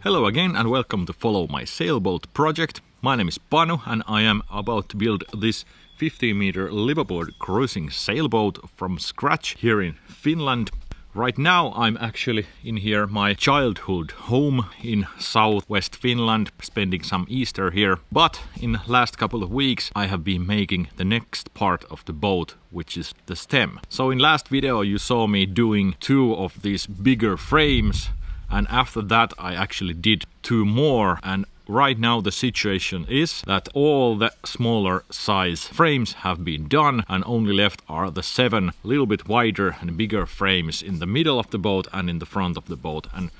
Hello again and welcome to follow my sailboat project. My name is Panu and I am about to build this 15-meter liveaboard cruising sailboat from scratch here in Finland. Right now I'm actually in here my childhood home in southwest Finland, spending some Easter here. But in last couple of weeks I have been making the next part of the boat, which is the stem. So in last video you saw me doing 2 of these bigger frames, and after that I actually did 2 more, and right now the situation is that all the smaller size frames have been done and only left are the 7 little bit wider and bigger frames in the middle of the boat and in the front of the boat, and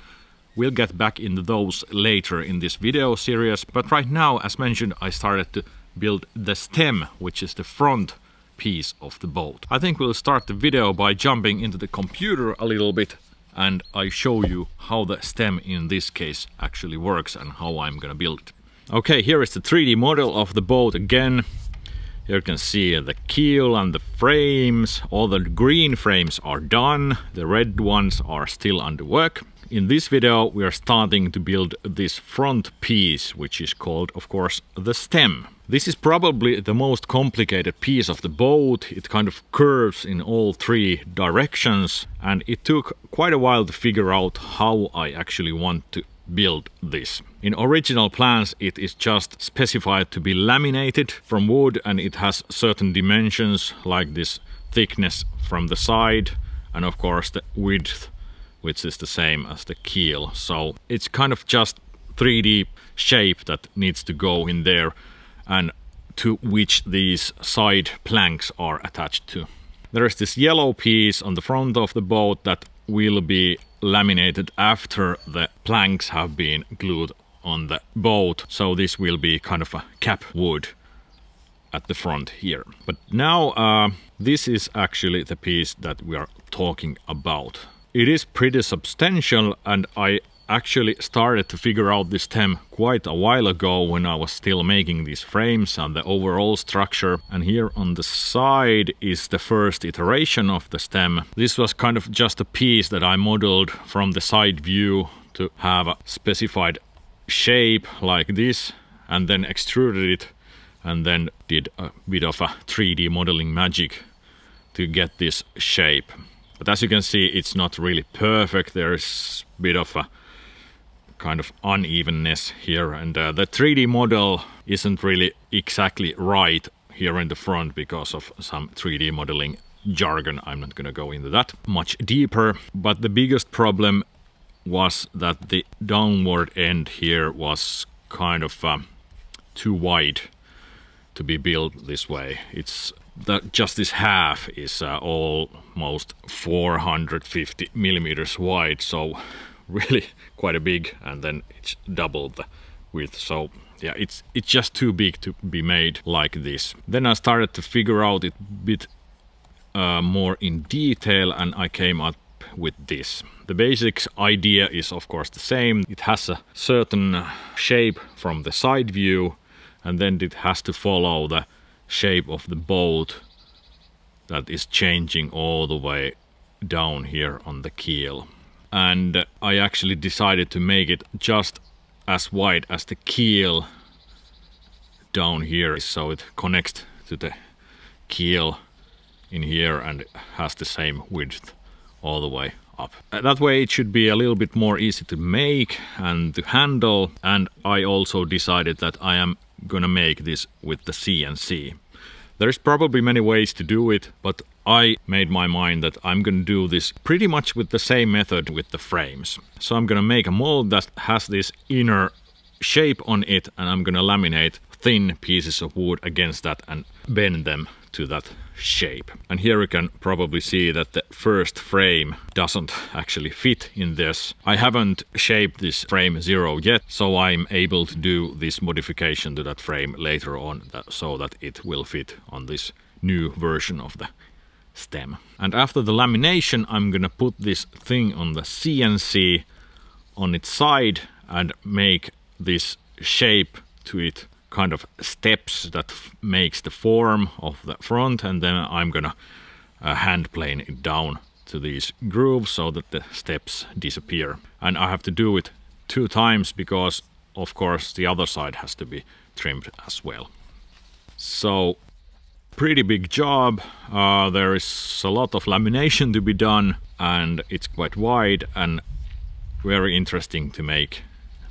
we'll get back into those later in this video series. But right now, as mentioned, I started to build the stem, which is the front piece of the boat. I think we'll start the video by jumping into the computer a little bit and I show you how the stem in this case actually works and how I'm gonna build it. Okay, here is the 3D model of the boat again. Here you can see the keel and the frames. All the green frames are done, the red ones are still under work. In this video we are starting to build this front piece, which is called, of course, the stem. This is probably the most complicated piece of the boat. It kind of curves in all 3 directions, and it took quite a while to figure out how I actually want to build this. In original plans it is just specified to be laminated from wood, and it has certain dimensions like this thickness from the side and of course the width, which is the same as the keel. So it's kind of just 3D shape that needs to go in there, and to which these side planks are attached to. There is this yellow piece on the front of the boat that will be laminated after the planks have been glued on the boat. So this will be kind of a cap wood at the front here. But now this is actually the piece that we are talking about. It is pretty substantial, and I actually started to figure out this stem quite a while ago when I was still making these frames and the overall structure. And here on the side is the first iteration of the stem. This was kind of just a piece that I modeled from the side view to have a specified shape like this, and then extruded it and then did a bit of a 3D modeling magic to get this shape. But as you can see, it's not really perfect. There is a bit of a kind of unevenness here, and the 3D model isn't really exactly right here in the front because of some 3D modeling jargon. I'm not gonna go into that much deeper, but the biggest problem was that the downward end here was kind of too wide to be built this way. It's just this half is almost 450 millimeters wide, so really quite a big, and then it's double the width. So yeah, it's just too big to be made like this. Then I started to figure out it a bit more in detail, and I came up with this. The basic idea is of course the same. It has a certain shape from the side view, and then it has to follow the shape of the boat that is changing all the way down here on the keel. And I actually decided to make it just as wide as the keel down here, so it connects to the keel in here and has the same width all the way up. That way it should be a little bit more easy to make and to handle. And I also decided that I am gonna make this with the CNC. There's probably many ways to do it, but I made my mind that I'm gonna do this pretty much with the same method with the frames. So I'm gonna make a mold that has this inner shape on it, and I'm gonna laminate thin pieces of wood against that and bend them to that shape. And here you can probably see that the first frame doesn't actually fit in this. I haven't shaped this frame 0 yet, so I'm able to do this modification to that frame later on, so that it will fit on this new version of the stem. And after the lamination I'm gonna put this thing on the CNC on its side and make this shape to it, kind of steps that makes the form of the front, and then I'm gonna hand plane it down to these grooves so that the steps disappear. And I have to do it 2 times because of course the other side has to be trimmed as well. So pretty big job. There is a lot of lamination to be done and it's quite wide and very interesting to make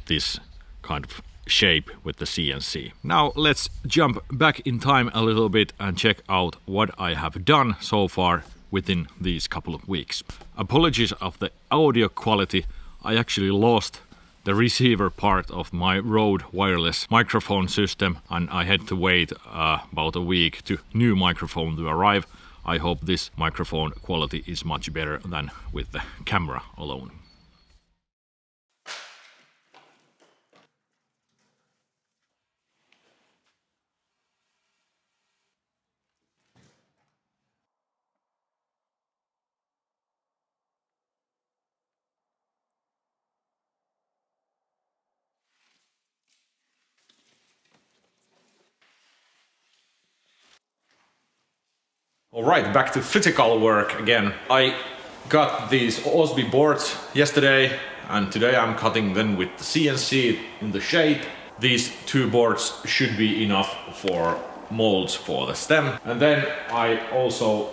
this kind of shape with the CNC. Now let's jump back in time a little bit and check out what I have done so far within these couple of weeks. Apologies of the audio quality. I actually lost the receiver part of my Rode wireless microphone system and I had to wait about a week to new microphone to arrive. I hope this microphone quality is much better than with the camera alone. Alright, back to physical work again. I got these OSB boards yesterday and today I'm cutting them with the CNC in the shape. These 2 boards should be enough for molds for the stem. And then I also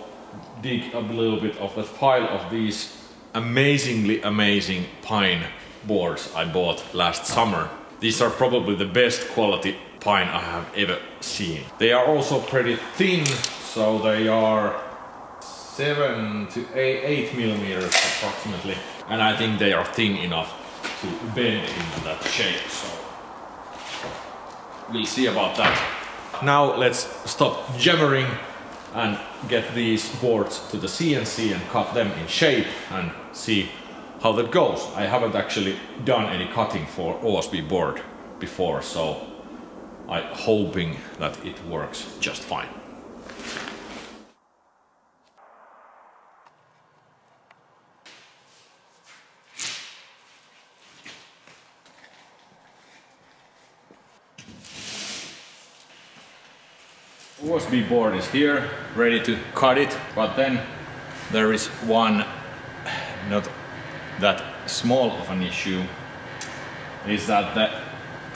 dig a little bit of the pile of these amazingly amazing pine boards I bought last summer. These are probably the best quality pine I have ever seen. They are also pretty thin. So they are 7 to 8 millimeters approximately, and I think they are thin enough to bend into that shape, so we'll see about that. Now let's stop jammering and get these boards to the CNC and cut them in shape and see how that goes. I haven't actually done any cutting for OSB board before, so I'm hoping that it works just fine. OSB board is here, ready to cut it, but then there is one not that small of an issue, is that the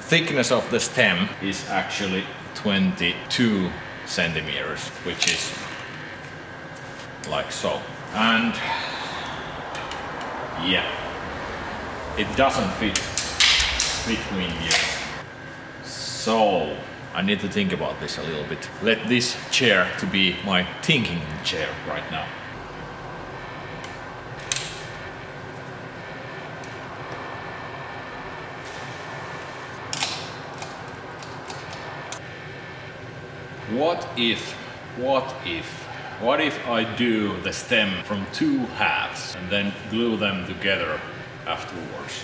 thickness of the stem is actually 22 centimeters, which is like so. And yeah, it doesn't fit between here. So I need to think about this a little bit. Let this chair to be my thinking chair right now. What if I do the stem from 2 halves and then glue them together afterwards?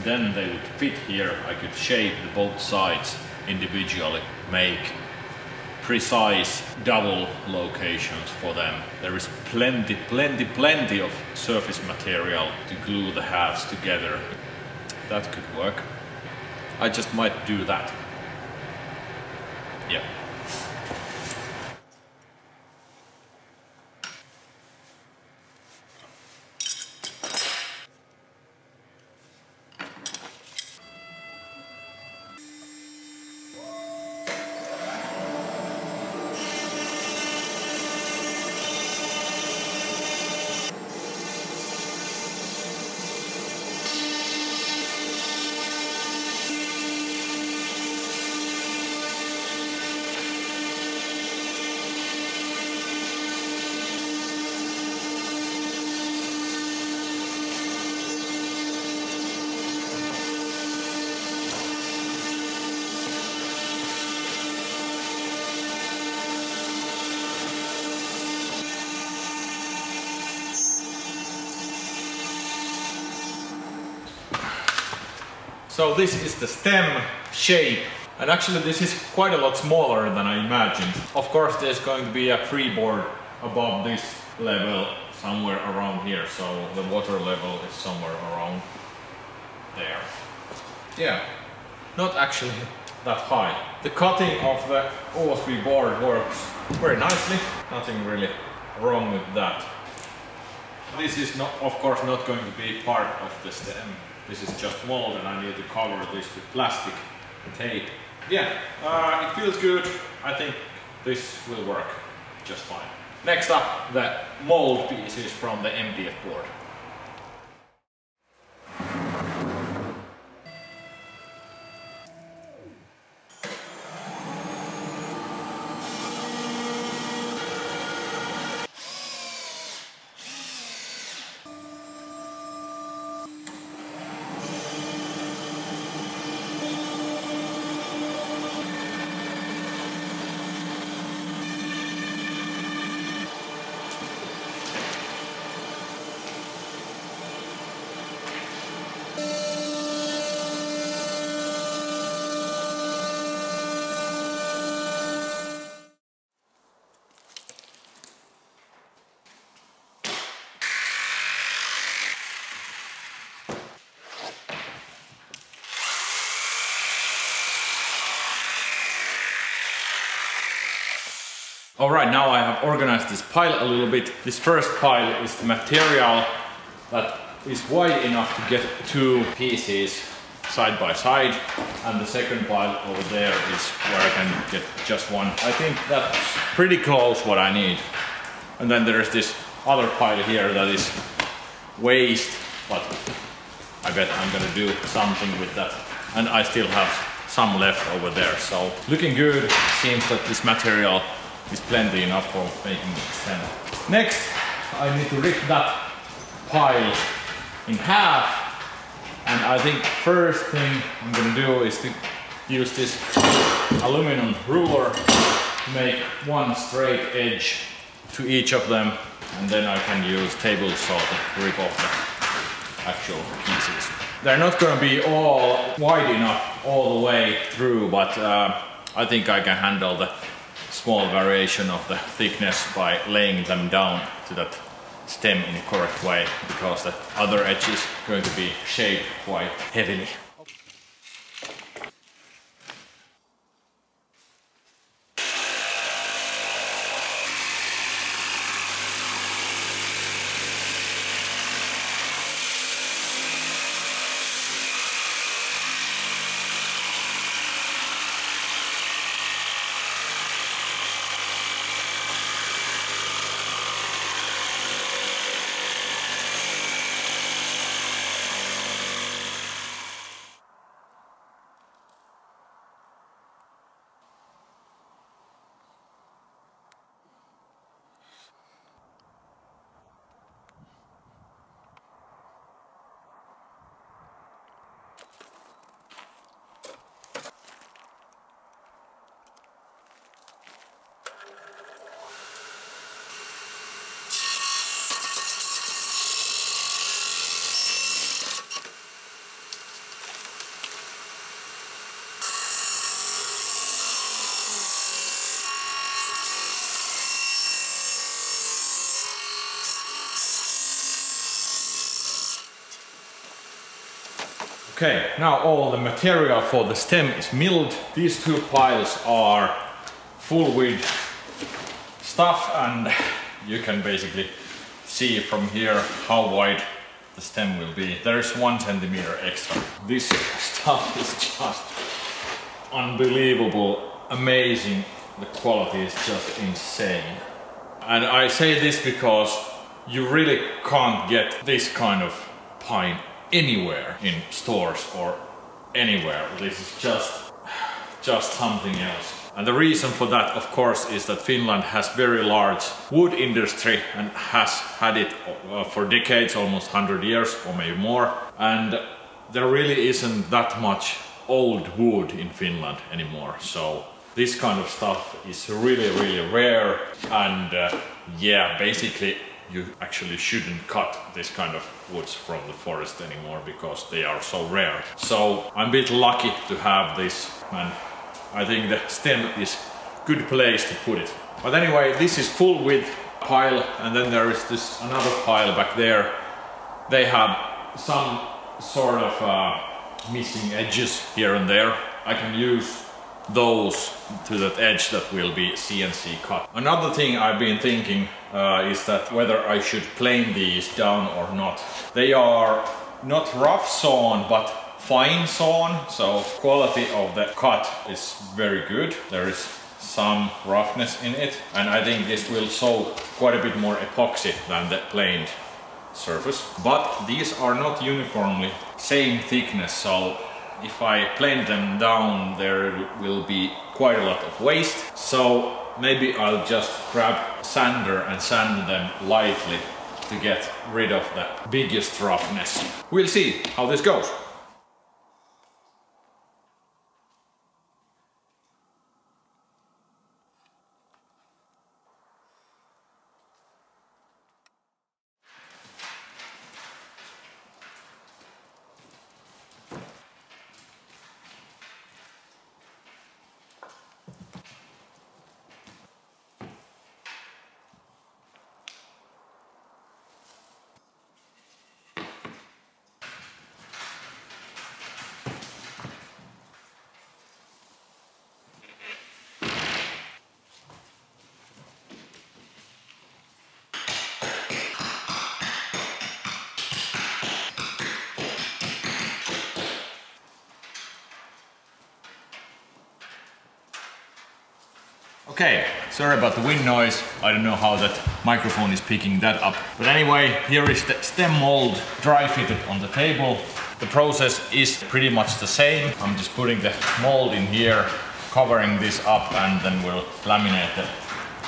Then they would fit here. I could shape the both sides individually, make precise double locations for them. There is plenty of surface material to glue the halves together. That could work. I just might do that. Yeah. So this is the stem shape, and actually this is quite a lot smaller than I imagined. Of course there's going to be a freeboard above this level somewhere around here, so the water level is somewhere around there. Yeah, not actually that high. The cutting of the OSB board works very nicely, nothing really wrong with that. This is not, of course, not going to be part of the stem This is just mold and I need to cover this with plastic tape. Yeah, it feels good. I think this will work just fine. Next up, the mold pieces from the MDF board. Alright, now I have organized this pile a little bit. This first pile is the material that is wide enough to get two pieces side by side, and the second pile over there is where I can get just one. I think that's pretty close what I need. And then there is this other pile here that is waste, but I bet I'm gonna do something with that. And I still have some left over there, so looking good. Seems that this material is plenty enough for making it stand. Next, I need to rip that pile in half, and I think first thing I'm gonna do is to use this aluminum ruler to make one straight edge to each of them, and then I can use table saw to rip off the actual pieces. They're not gonna be all wide enough all the way through, but I think I can handle the small variation of the thickness by laying them down to that stem in a correct way, because the other edge is going to be shaped quite heavily. Okay, now all the material for the stem is milled. These two piles are full with stuff, and you can basically see from here how wide the stem will be. There is 1 centimeter extra. This stuff is just unbelievable, amazing. The quality is just insane. And I say this because you really can't get this kind of pine anywhere in stores or anywhere. This is just something else. And the reason for that, of course, is that Finland has very large wood industry and has had it for decades, almost 100 years or maybe more. And there really isn't that much old wood in Finland anymore. So this kind of stuff is really, really rare. And yeah, basically you actually shouldn't cut this kind of woods from the forest anymore because they are so rare. So I'm a bit lucky to have this, and I think the stem is a good place to put it. But anyway, this is full width pile, and then there is this another pile back there. They have some sort of missing edges here and there. I can use those to that edge that will be CNC cut. Another thing I've been thinking is that whether I should plane these down or not. They are not rough sawn, but fine sawn, so quality of the cut is very good. There is some roughness in it, and I think this will soak quite a bit more epoxy than the planed surface. But these are not uniformly same thickness, so if I plane them down there will be quite a lot of waste. So maybe I'll just grab a sander and sand them lightly to get rid of the biggest roughness. We'll see how this goes. Okay, sorry about the wind noise. I don't know how that microphone is picking that up. But anyway, here is the stem mold dry fitted on the table. The process is pretty much the same. I'm just putting the mold in here, covering this up, and then we'll laminate the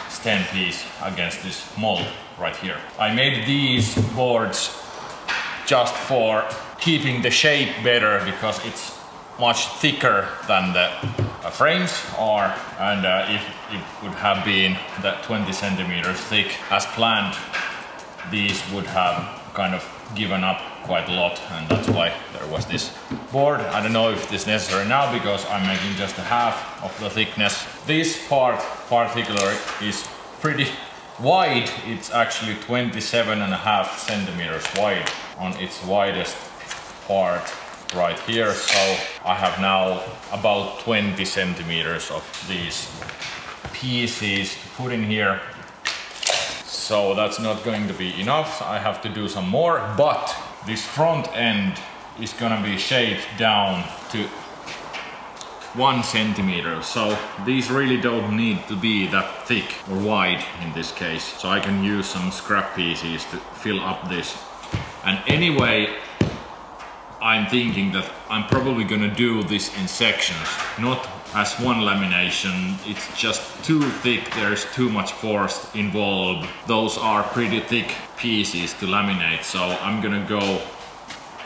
stem piece against this mold right here. I made these boards just for keeping the shape better because it's much thicker than the frames are, and if it would have been that 20 centimeters thick as planned, these would have kind of given up quite a lot, and that's why there was this board. I don't know if this is necessary now because I'm making just a half of the thickness. This part particularly is pretty wide. It's actually 27.5 centimeters wide on its widest part right here, so I have now about 20 centimeters of these pieces to put in here. So that's not going to be enough. I have to do some more, but this front end is gonna be shaped down to 1 centimeter. So these really don't need to be that thick or wide in this case. So I can use some scrap pieces to fill up this. And anyway, I'm thinking that I'm probably gonna do this in sections, not as one lamination. It's just too thick, there's too much force involved. Those are pretty thick pieces to laminate, so I'm gonna go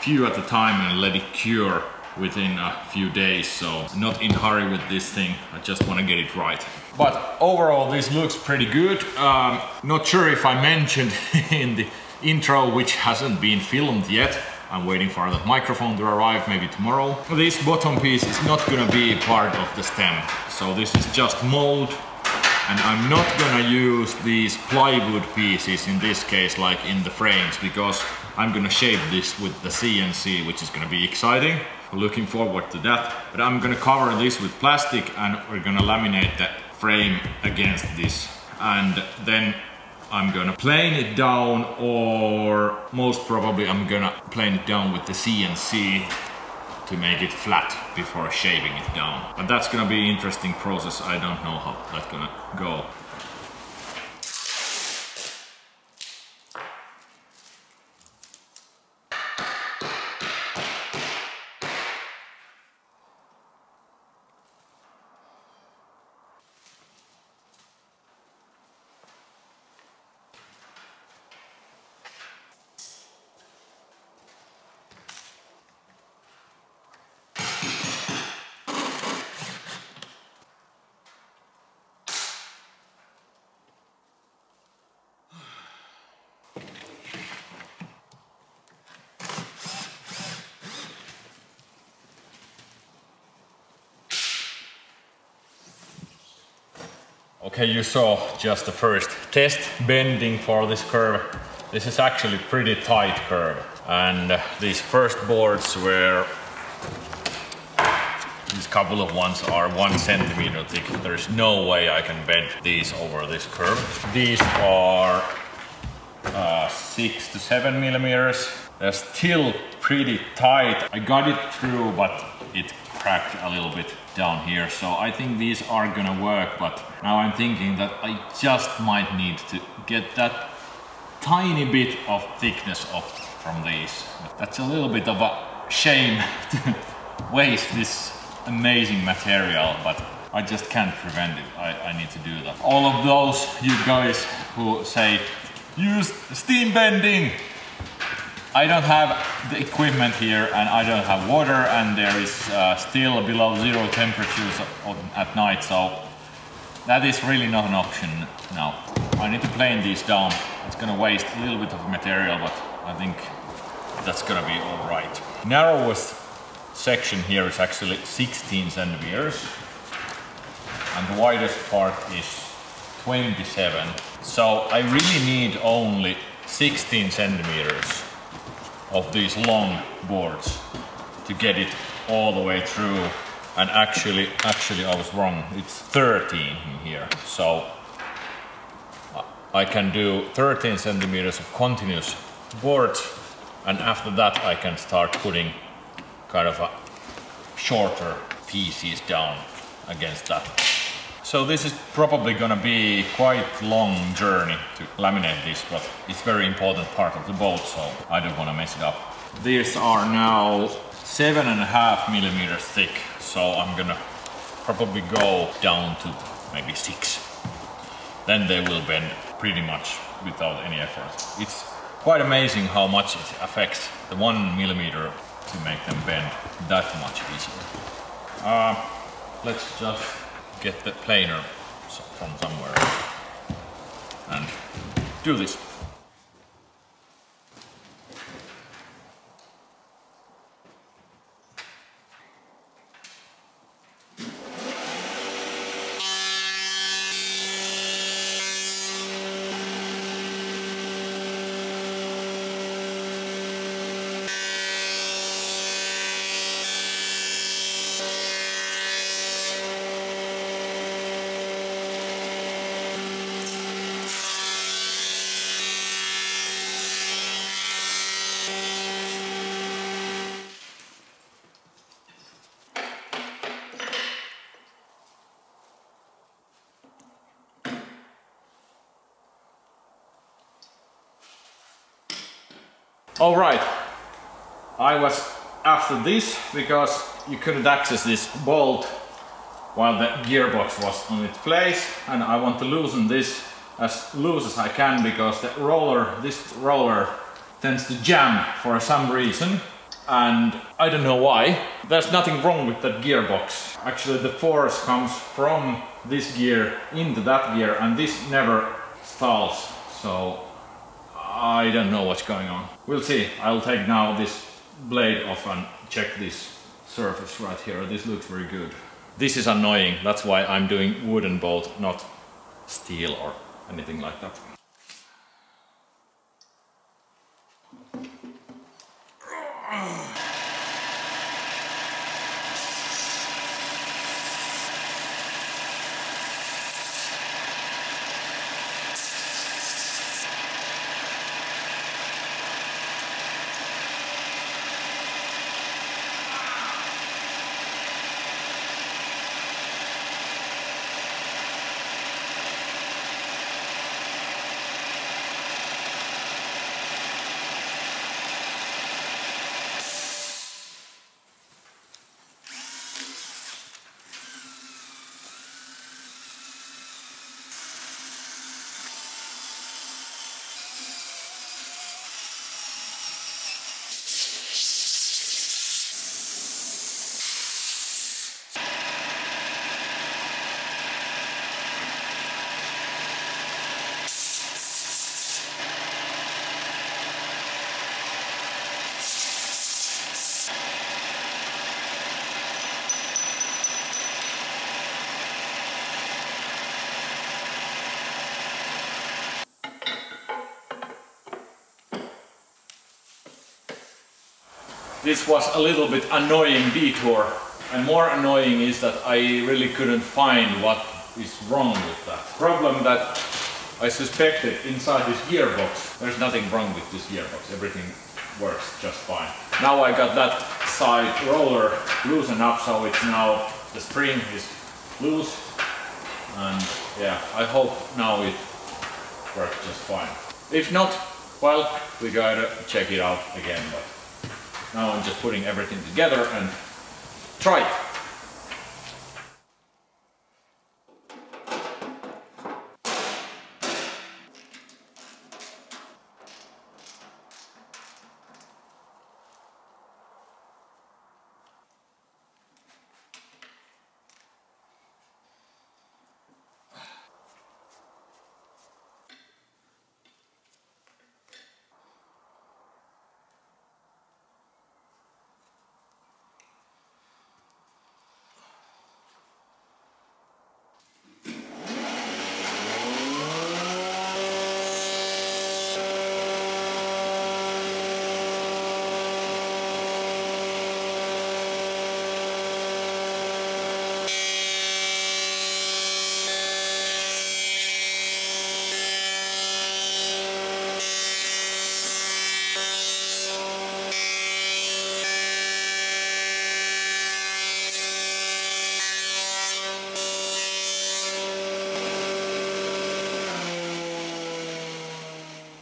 few at a time and let it cure within a few days. So not in hurry with this thing, I just wanna get it right. But overall this looks pretty good. Not sure if I mentioned in the intro, which hasn't been filmed yet. I'm waiting for the microphone to arrive, maybe tomorrow. This bottom piece is not gonna be part of the stem. So this is just mold, and I'm not gonna use these plywood pieces in this case like in the frames, because I'm gonna shape this with the CNC, which is gonna be exciting. Looking forward to that. But I'm gonna cover this with plastic and we're gonna laminate the frame against this. And then I'm gonna plane it down, or most probably I'm gonna plane it down with the CNC to make it flat before shaping it down. But that's gonna be an interesting process. I don't know how that's gonna go. Okay, you saw just the first test bending for this curve. This is actually pretty tight curve, and these first boards were, these couple of ones are 1 centimeter thick. There's no way I can bend these over this curve. These are 6 to 7 millimeters. They're still pretty tight. I got it through, but it cracked a little bit down here. So I think these are gonna work, but now I'm thinking that I just might need to get that tiny bit of thickness off from these. That's a little bit of a shame to waste this amazing material, but I just can't prevent it. I need to do that. All of those you guys who say use steam bending, I don't have the equipment here and I don't have water, and there is still below 0 temperatures at night, so that is really not an option now. I need to plane these down. It's gonna waste a little bit of material, but I think that's gonna be all right. Narrowest section here is actually 16 centimeters and the widest part is 27. So I really need only 16 centimeters of these long boards to get it all the way through. And actually I was wrong, it's 13 in here. So I can do 13 centimeters of continuous boards, and after that I can start putting kind of a shorter pieces down against that. So this is probably gonna be quite long journey to laminate this, but it's very important part of the boat, so I don't wanna mess it up. These are now 7.5 millimeters thick, so I'm gonna probably go down to maybe 6. Then they will bend pretty much without any effort. It's quite amazing how much it affects the 1 millimeter to make them bend that much easier. Let's just get the planer from somewhere and do this. All right, I was after this because you couldn't access this bolt while the gearbox was on its place, and I want to loosen this as loose as I can because the roller, this roller tends to jam for some reason, and I don't know why. There's nothing wrong with that gearbox. Actually the force comes from this gear into that gear and this never stalls, so I don't know what's going on. We'll see. I'll take now this blade off and check this surface right here. This looks very good. This is annoying. That's why I'm doing wooden bolt, not steel or anything like that. This was a little bit annoying detour, and more annoying is that I really couldn't find what is wrong with that. Problem that I suspected inside this gearbox, there's nothing wrong with this gearbox, everything works just fine. Now I got that side roller loosened up, so it's now, the spring is loose, and yeah, I hope now it works just fine. If not, well, we gotta check it out again, but now I'm just putting everything together and try it.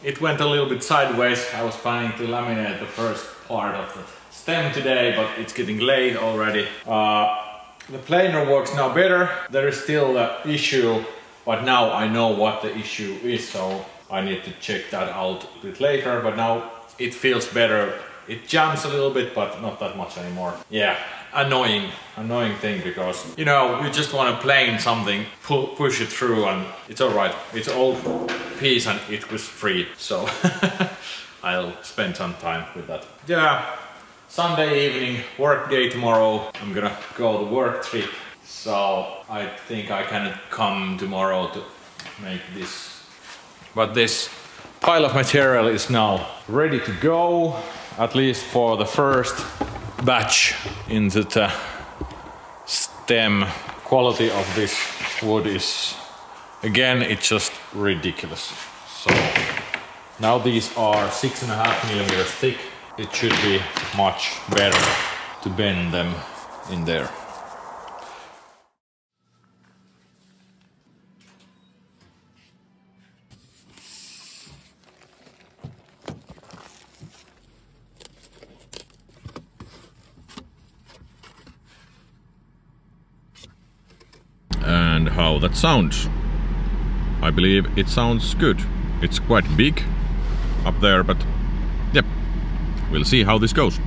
It went a little bit sideways. I was planning to laminate the first part of the stem today, but it's getting late already. The planer works now better. There is still an issue, but now I know what the issue is, so I need to check that out a bit later, but now it feels better. It jams a little bit, but not that much anymore. Yeah, annoying thing, because you know, you just want to plane something, push it through, and it's alright. It's an old piece and it was free, so I'll spend some time with that. Yeah, Sunday evening, work day tomorrow. I'm gonna go to work trip, so I think I cannot come tomorrow to make this. But this pile of material is now ready to go, at least for the first batch into the stem. Quality of this wood is, again, it's just ridiculous. So now these are 6.5 millimeters thick. It should be much better to bend them in there. And how that sounds. I believe it sounds good. It's quite big up there, but yep, we'll see how this goes. A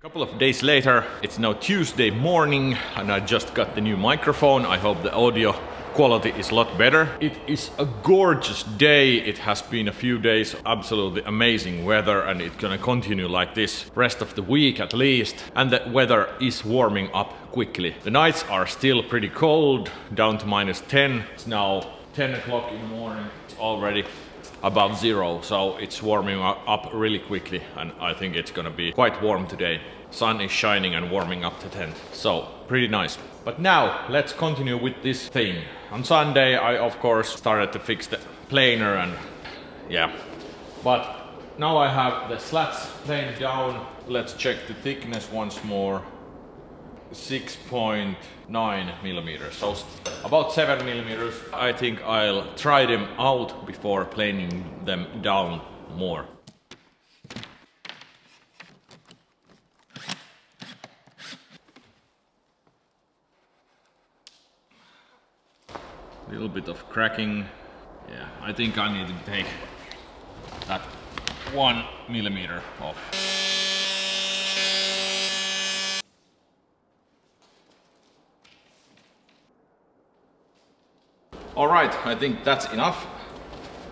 couple of days later, it's now Tuesday morning and I just got the new microphone. I hope the audio quality is a lot better. It is a gorgeous day. It has been a few days, absolutely amazing weather, and it's gonna continue like this rest of the week at least. And the weather is warming up quickly. The nights are still pretty cold, down to -10. It's now 10 o'clock in the morning. It's already above zero, so it's warming up really quickly, and I think it's gonna be quite warm today. Sun is shining and warming up the tent, so pretty nice. But now let's continue with this thing. On Sunday I of course started to fix the planer, and yeah, but now I have the slats planed down. Let's check the thickness once more. 6.9 millimeters, so about 7 millimeters. I think I'll try them out before planing them down more. Little bit of cracking. Yeah, I think I need to take that 1 millimeter off. Alright, I think that's enough.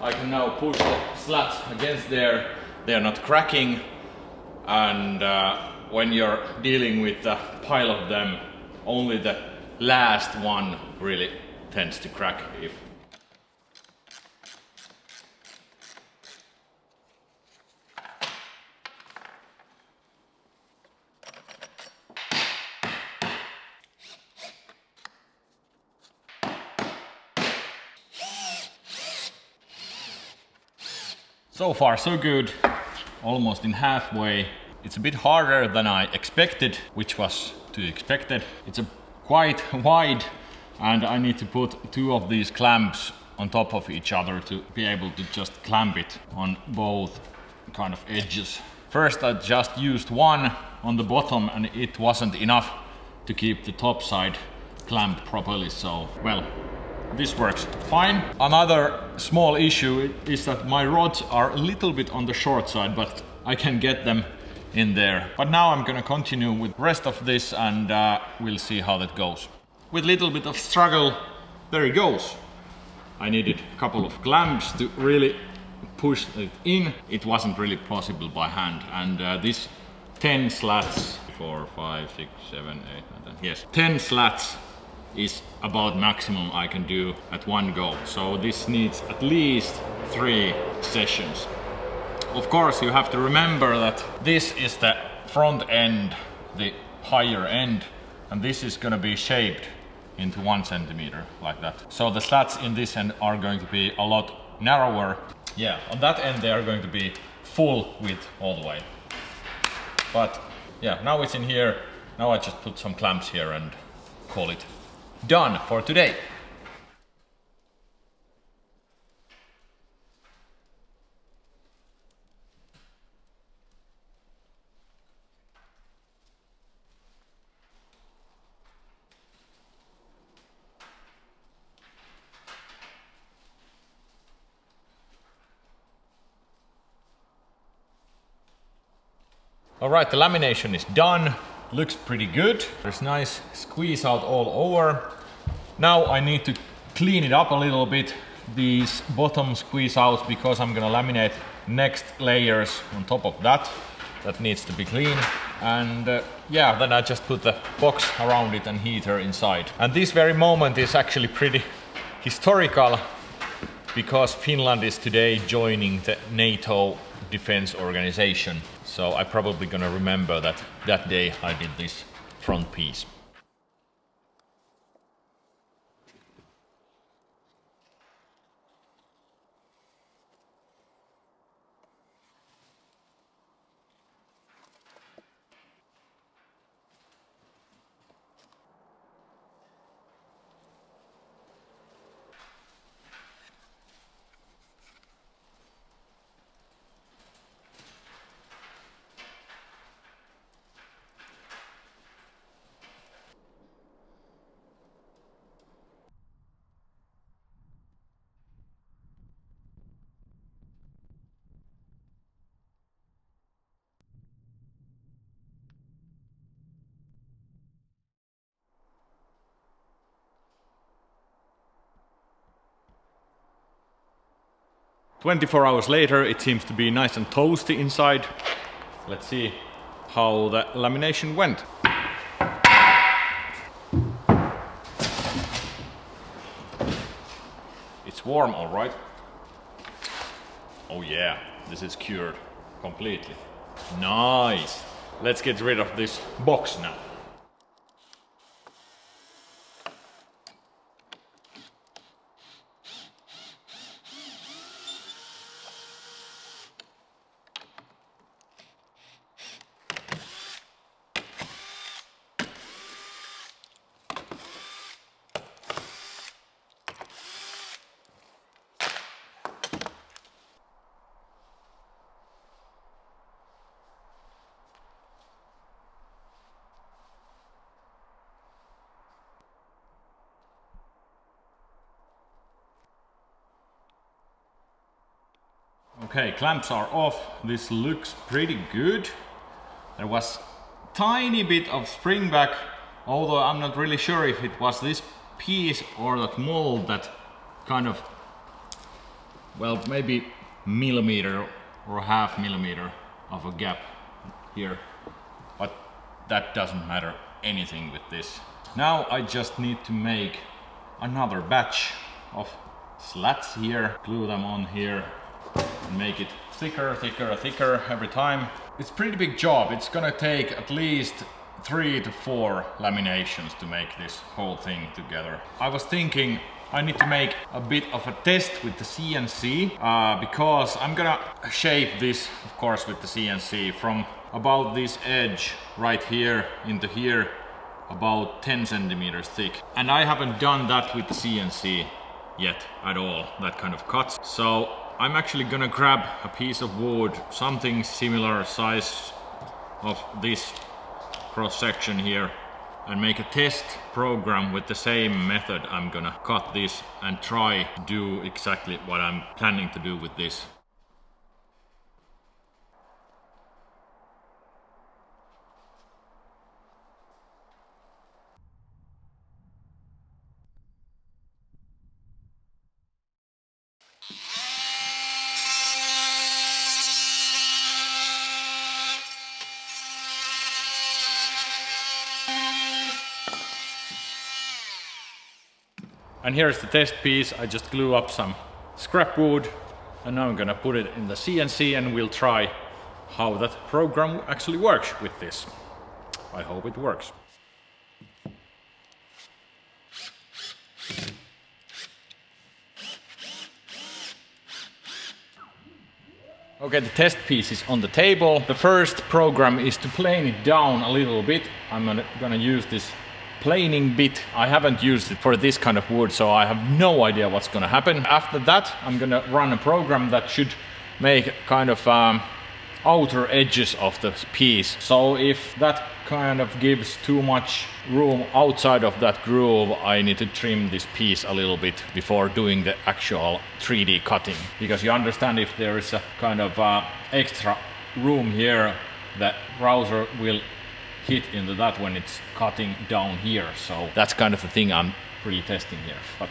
I can now push the slats against there. They are not cracking, and when you're dealing with a pile of them, only the last one really tends to crack. If So far so good, almost in halfway. It's a bit harder than I expected, which was to be expected. It's quite wide and I need to put 2 of these clamps on top of each other to be able to just clamp it on both kind of edges. First I just used 1 on the bottom and it wasn't enough to keep the top side clamped properly, so well, this works fine. Another small issue is that my rods are a little bit on the short side, but I can get them in there. But now I'm gonna continue with the rest of this and we'll see how that goes. With a little bit of struggle, there it goes. I needed a couple of clamps to really push it in. It wasn't really possible by hand, and this 10 slats, 4, 5, 6, 7, 8, 9, 10, yes, 10 slats is about maximum I can do at one go. So this needs at least 3 sessions. Of course, you have to remember that this is the front end, the higher end, and this is going to be shaped into 1 centimeter like that. So the slats in this end are going to be a lot narrower. Yeah, on that end they are going to be full width all the way. But yeah, now it's in here. Now I just put some clamps here and call it done for today. Alright, the lamination is done. Looks pretty good. There's nice squeeze out all over. Now I need to clean it up a little bit, these bottom squeeze outs, because I'm gonna laminate next layers on top of that. That needs to be clean. And yeah, then I just put the box around it and heater inside. And this very moment is actually pretty historical, because Finland is today joining the NATO defense organization. So I'm probably gonna remember that day I did this front piece. "24 hours later, it seems to be nice and toasty inside. Let's see how the lamination went. It's warm, all right. Oh yeah, this is cured completely. Nice. Let's get rid of this box now. Okay, clamps are off. This looks pretty good. There was tiny bit of spring back, although I'm not really sure if it was this piece or that mold that kind of, well, maybe millimeter or half millimeter of a gap here, but that doesn't matter anything with this. Now I just need to make another batch of slats here, glue them on here, and make it thicker, thicker, thicker every time. It's a pretty big job. It's gonna take at least 3 to 4 laminations to make this whole thing together. I was thinking I need to make a bit of a test with the CNC because I'm gonna shape this, of course, with the CNC from about this edge right here into here, about 10 centimeters thick. And I haven't done that with the CNC yet at all, that kind of cuts. So I'm actually gonna grab a piece of wood, something similar size of this cross section here, and make a test program with the same method. I'm gonna cut this and try to do exactly what I'm planning to do with this. And here's the test piece. I just glue up some scrap wood and now I'm gonna put it in the CNC and we'll try how that program actually works with this. I hope it works. Okay, the test piece is on the table. The first program is to plane it down a little bit. I'm gonna use this planing bit. I haven't used it for this kind of wood, so I have no idea what's gonna happen. After that, I'm gonna run a program that should make kind of outer edges of the piece. So if that kind of gives too much room outside of that groove, I need to trim this piece a little bit before doing the actual 3D cutting. Because you understand, if there is a kind of extra room here, the browser will hit into that when it's cutting down here. So that's kind of the thing I'm really testing here. But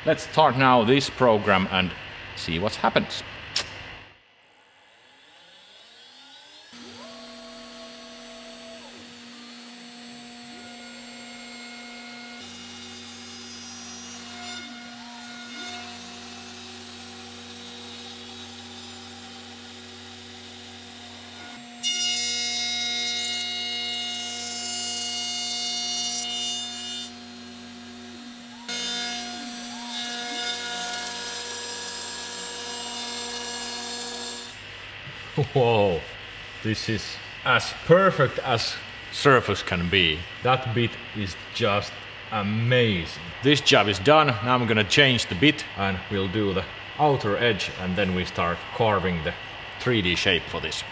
let's start now this program and see what happens. Whoa, this is as perfect as surface can be. That bit is just amazing. This job is done. Now I'm gonna change the bit and we'll do the outer edge and then we start carving the 3D shape for this.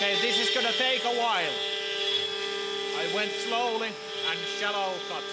Okay, this is gonna take a while. I went slowly and shallow cuts.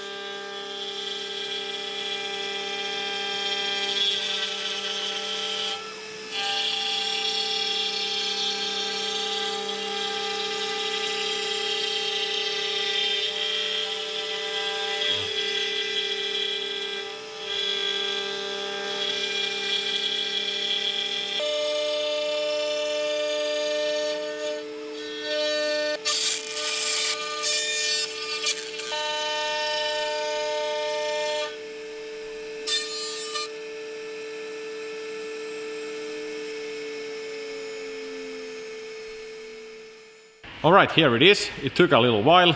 Alright, here it is. It took a little while,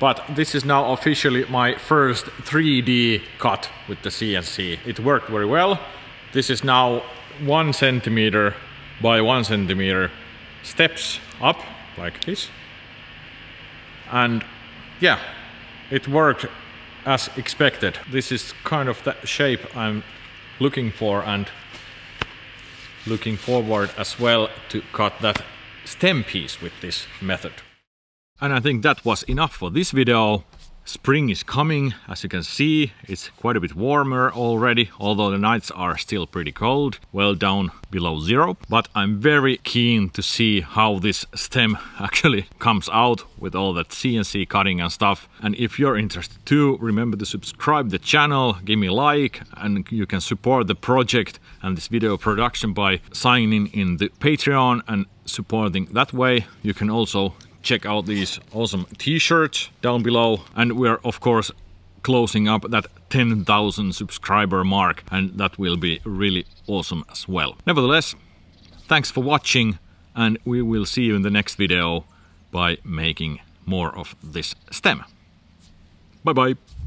but this is now officially my first 3D cut with the CNC. It worked very well. This is now 1 centimeter by 1 centimeter steps up, like this. And yeah, it worked as expected. This is kind of the shape I'm looking for, and looking forward as well to cut that stem piece with this method. And I think that was enough for this video. Spring is coming, as you can see. It's quite a bit warmer already, although the nights are still pretty cold, well down below zero. But I'm very keen to see how this stem actually comes out with all that CNC cutting and stuff. And if you're interested too, remember to subscribe the channel, give me a like, and you can support the project and this video production by signing in the Patreon and supporting that way. You can also check out these awesome t-shirts down below, and we're of course closing up that 10,000 subscriber mark, and that will be really awesome as well. Nevertheless, thanks for watching, and we will see you in the next video by making more of this stem. Bye bye!